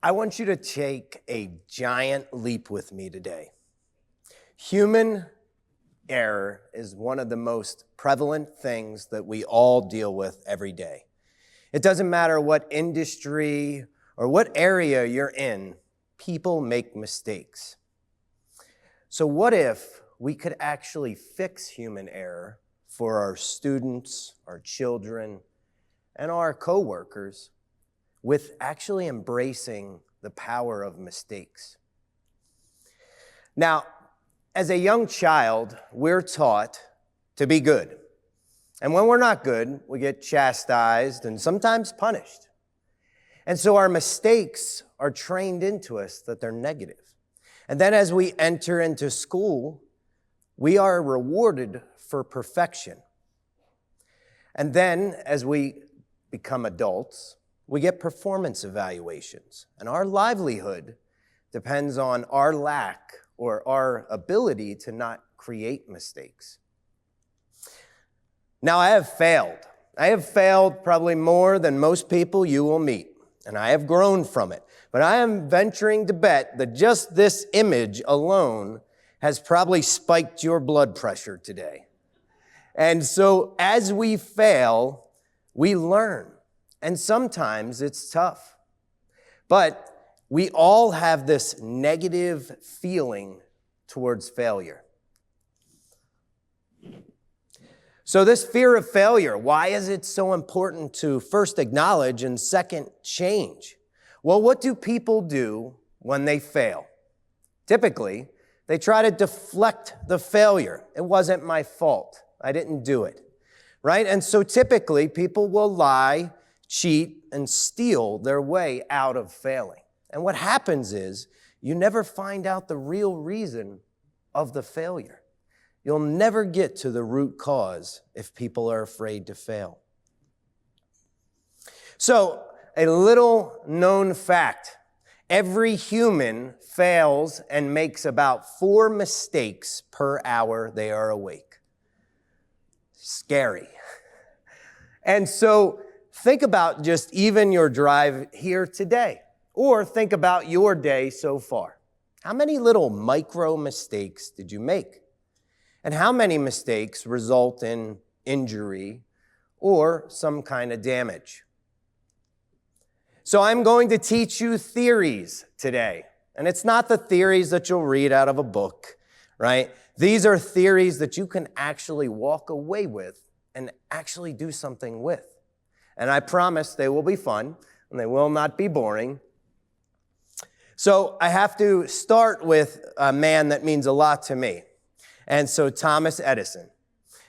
I want you to take a giant leap with me today. Human error is one of the most prevalent things that we all deal with every day. It doesn't matter what industry or what area you're in, people make mistakes. So what if we could actually fix human error for our students, our children, and our coworkers with actually embracing the power of mistakes? Now, as a young child, we're taught to be good. And when we're not good, we get chastised and sometimes punished. And so our mistakes are trained into us that they're negative. And then as we enter into school, we are rewarded for perfection. And then as we become adults, we get performance evaluations. And our livelihood depends on our lack or our ability to not create mistakes. Now, I have failed. I have failed probably more than most people you will meet, and I have grown from it. But I am venturing to bet that just this image alone has probably spiked your blood pressure today. And so as we fail, we learn. And sometimes it's tough. But we all have this negative feeling towards failure. So this fear of failure, why is it so important to first acknowledge and second change? Well, what do people do when they fail? Typically, they try to deflect the failure. It wasn't my fault. I didn't do it, right? And so typically, people will lie, cheat, and steal their way out of failing. And what happens is you never find out the real reason of the failure. You'll never get to the root cause if people are afraid to fail. So, a little known fact, every human fails and makes about 4 mistakes per hour they are awake. Scary. And so, think about just even your drive here today, or think about your day so far. How many little micro mistakes did you make? And how many mistakes result in injury or some kind of damage? So I'm going to teach you theories today. And it's not the theories that you'll read out of a book, right? These are theories that you can actually walk away with and actually do something with. And I promise they will be fun and they will not be boring. So I have to start with a man that means a lot to me. And so Thomas Edison.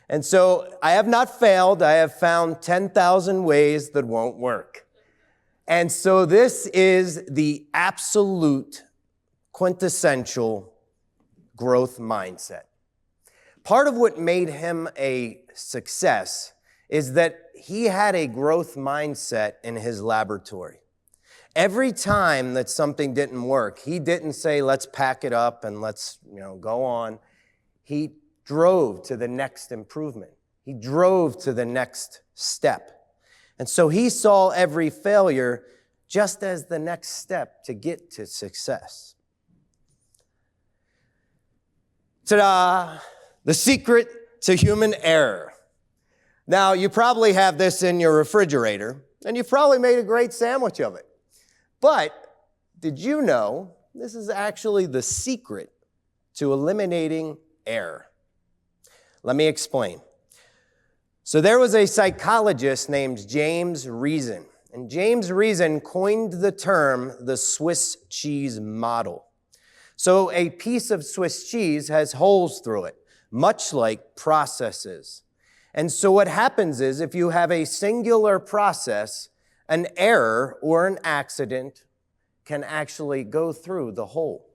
And so I have not failed. I have found 10,000 ways that won't work. And so this is the absolute quintessential growth mindset. Part of what made him a success is that he had a growth mindset in his laboratory. Every time that something didn't work, he didn't say, let's pack it up and let's, go on. He drove to the next improvement. He drove to the next step. And so he saw every failure just as the next step to get to success. Ta-da! The secret to human error. Now, you probably have this in your refrigerator, and you've probably made a great sandwich of it. But did you know this is actually the secret to eliminating error? Let me explain. So there was a psychologist named James Reason, and James Reason coined the term the Swiss cheese model. So a piece of Swiss cheese has holes through it, much like processes. And so what happens is if you have a singular process, an error or an accident can actually go through the hole.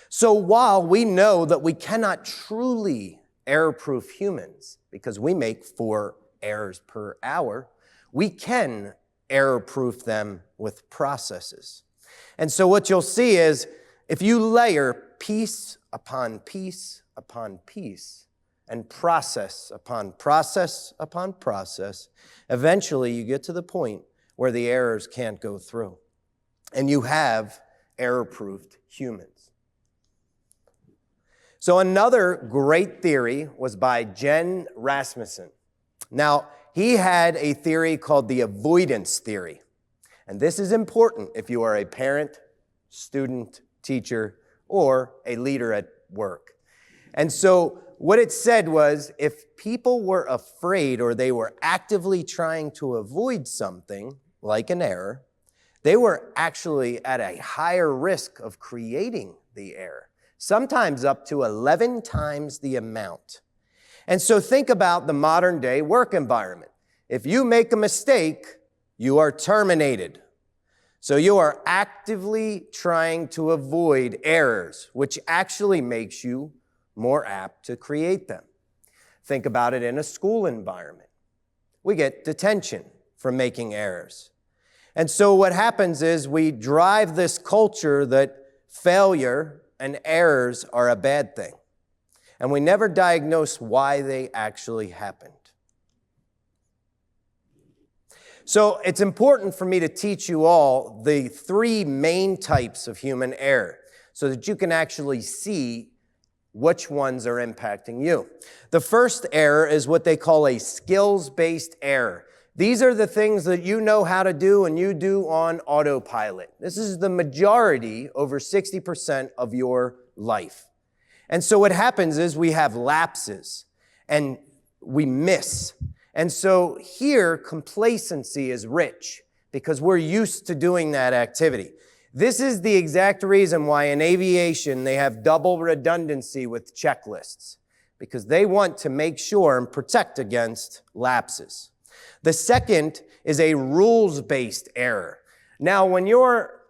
So while we know that we cannot truly error-proof humans, because we make 4 errors per hour, we can error-proof them with processes. And so what you'll see is if you layer piece upon piece upon piece and process upon process upon process, eventually you get to the point where the errors can't go through. and you have error-proofed humans. So another great theory was by Jen Rasmussen. Now, he had a theory called the avoidance theory. And this is important if you are a parent, student, teacher, or a leader at work. And so what it said was, if people were afraid or they were actively trying to avoid something, like an error, they were actually at a higher risk of creating the error, sometimes up to 11 times the amount. And so think about the modern day work environment. If you make a mistake, you are terminated. So you are actively trying to avoid errors, which actually makes you more apt to create them. Think about it in a school environment. We get detention for making errors. And so what happens is we drive this culture that failure and errors are a bad thing. And we never diagnose why they actually happened. So it's important for me to teach you all the three main types of human error so that you can actually see which ones are impacting you. The first error is what they call a skills-based error. These are the things that you know how to do and you do on autopilot. This is the majority, over 60% of your life. And so what happens is we have lapses and we miss. And so here, complacency is rich because we're used to doing that activity. This is the exact reason why in aviation they have double redundancy with checklists, because they want to make sure and protect against lapses. The second is a rules-based error. Now, when you're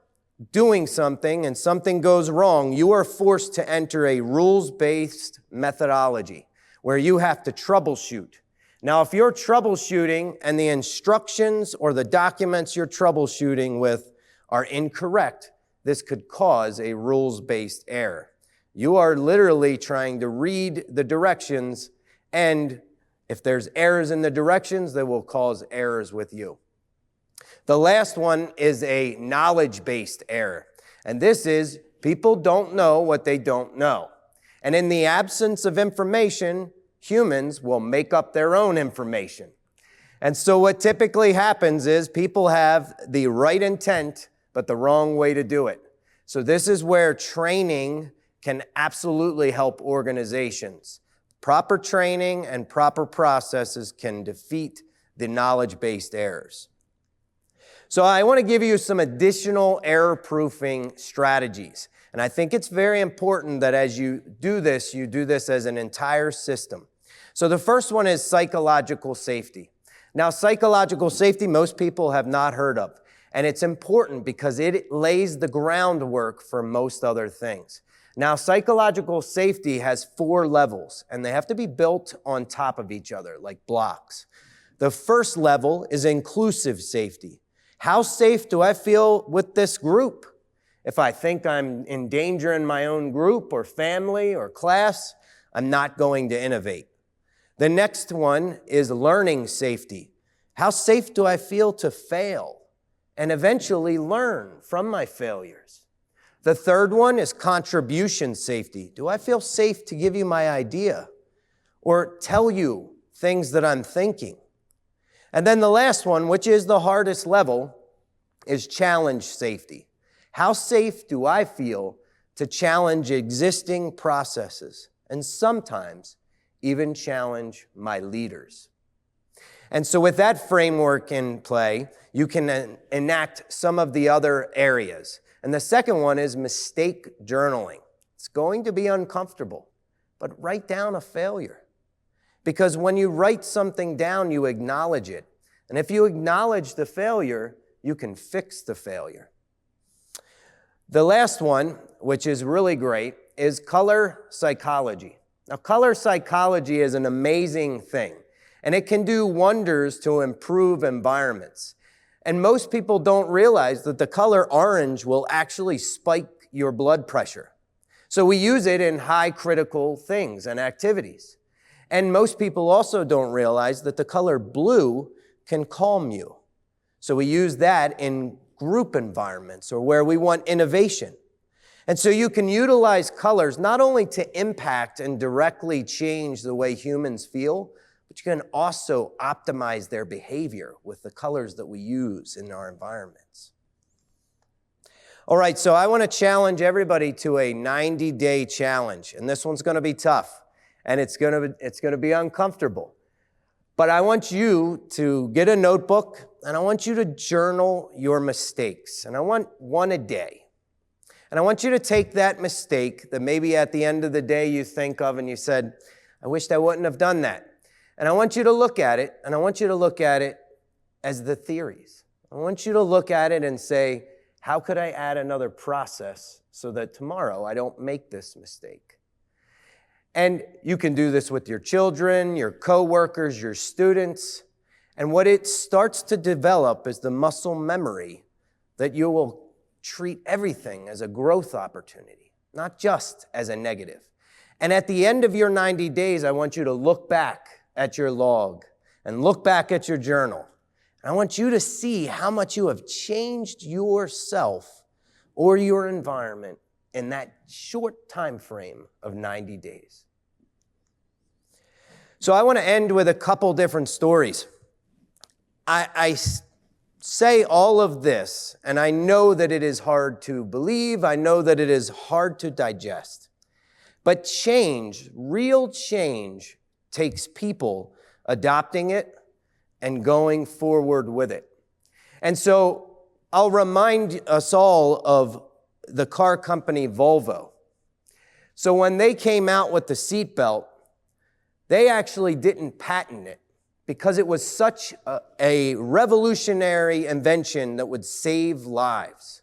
doing something and something goes wrong, you are forced to enter a rules-based methodology where you have to troubleshoot. Now, if you're troubleshooting and the instructions or the documents you're troubleshooting with are incorrect, this could cause a rules-based error. You are literally trying to read the directions, and if there's errors in the directions, they will cause errors with you. The last one is a knowledge-based error. And this is people don't know what they don't know. And in the absence of information, humans will make up their own information. And so what typically happens is people have the right intent, but the wrong way to do it. So this is where training can absolutely help organizations. Proper training and proper processes can defeat the knowledge-based errors. So I want to give you some additional error-proofing strategies. And I think it's very important that as you do this as an entire system. So the first one is psychological safety. Now, psychological safety, most people have not heard of. And it's important because it lays the groundwork for most other things. Now, psychological safety has 4 levels, and they have to be built on top of each other, like blocks. The first level is inclusive safety. How safe do I feel with this group? If I think I'm in danger in my own group or family or class, I'm not going to innovate. The next one is learning safety. How safe do I feel to fail and eventually learn from my failures? The third one is contribution safety. Do I feel safe to give you my idea or tell you things that I'm thinking? And then the last one, which is the hardest level, is challenge safety. How safe do I feel to challenge existing processes and sometimes even challenge my leaders? And so with that framework in play, you can enact some of the other areas. And the second one is mistake journaling. It's going to be uncomfortable, but write down a failure. Because when you write something down, you acknowledge it. And if you acknowledge the failure, you can fix the failure. The last one, which is really great, is color psychology. Now, color psychology is an amazing thing, and it can do wonders to improve environments. And most people don't realize that the color orange will actually spike your blood pressure. So we use it in high critical things and activities. And most people also don't realize that the color blue can calm you. So we use that in group environments or where we want innovation. And so you can utilize colors not only to impact and directly change the way humans feel, but you can also optimize their behavior with the colors that we use in our environments. All right, so I want to challenge everybody to a 90-day challenge, and this one's going to be tough, and it's going to be uncomfortable. But I want you to get a notebook, and I want you to journal your mistakes, and I want one a day. And I want you to take that mistake that maybe at the end of the day you think of and you said, I wished I wouldn't have done that. And I want you to look at it, and I want you to look at it as the theories. I want you to look at it and say, how could I add another process so that tomorrow I don't make this mistake? And you can do this with your children, your coworkers, your students. And what it starts to develop is the muscle memory that you will treat everything as a growth opportunity, not just as a negative. And at the end of your 90 days, I want you to look back at your log and look back at your journal. And I want you to see how much you have changed yourself or your environment in that short time frame of 90 days. So I want to end with a couple different stories. I say all of this, and I know that it is hard to believe. I know that it is hard to digest. But change, real change, takes people adopting it and going forward with it. And so I'll remind us all of the car company Volvo. So when they came out with the seatbelt, they actually didn't patent it because it was such a revolutionary invention that would save lives.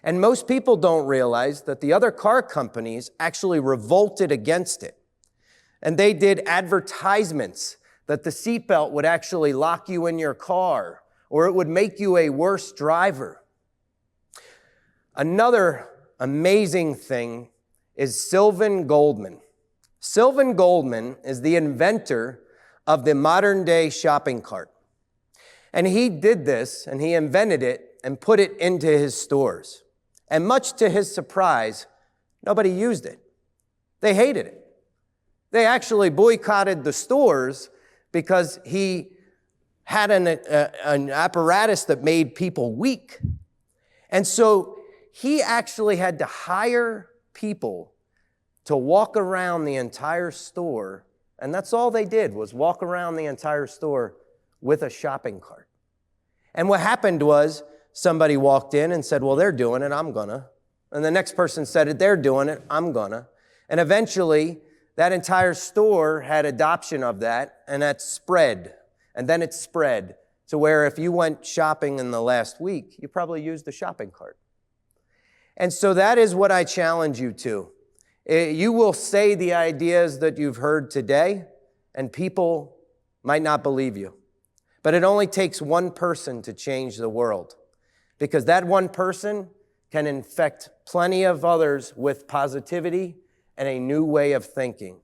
And most people don't realize that the other car companies actually revolted against it. And they did advertisements that the seatbelt would actually lock you in your car or it would make you a worse driver. Another amazing thing is Sylvan Goldman. Sylvan Goldman is the inventor of the modern-day shopping cart. And he did this, and he invented it and put it into his stores. And much to his surprise, nobody used it. They hated it. They actually boycotted the stores because he had an apparatus that made people weak. And so he actually had to hire people to walk around the entire store, and that's all they did was walk around the entire store with a shopping cart. And what happened was somebody walked in and said, well, they're doing it, I'm gonna. And the next person said, they're doing it, I'm gonna. And eventually, that entire store had adoption of that, and that spread. And then it spread to where if you went shopping in the last week, you probably used the shopping cart. And so that is what I challenge you to. You will say the ideas that you've heard today, and people might not believe you. But it only takes one person to change the world, because that one person can infect plenty of others with positivity and a new way of thinking.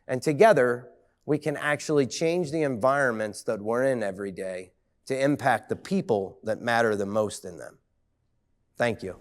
And together, we can actually change the environments that we're in every day to impact the people that matter the most in them. Thank you.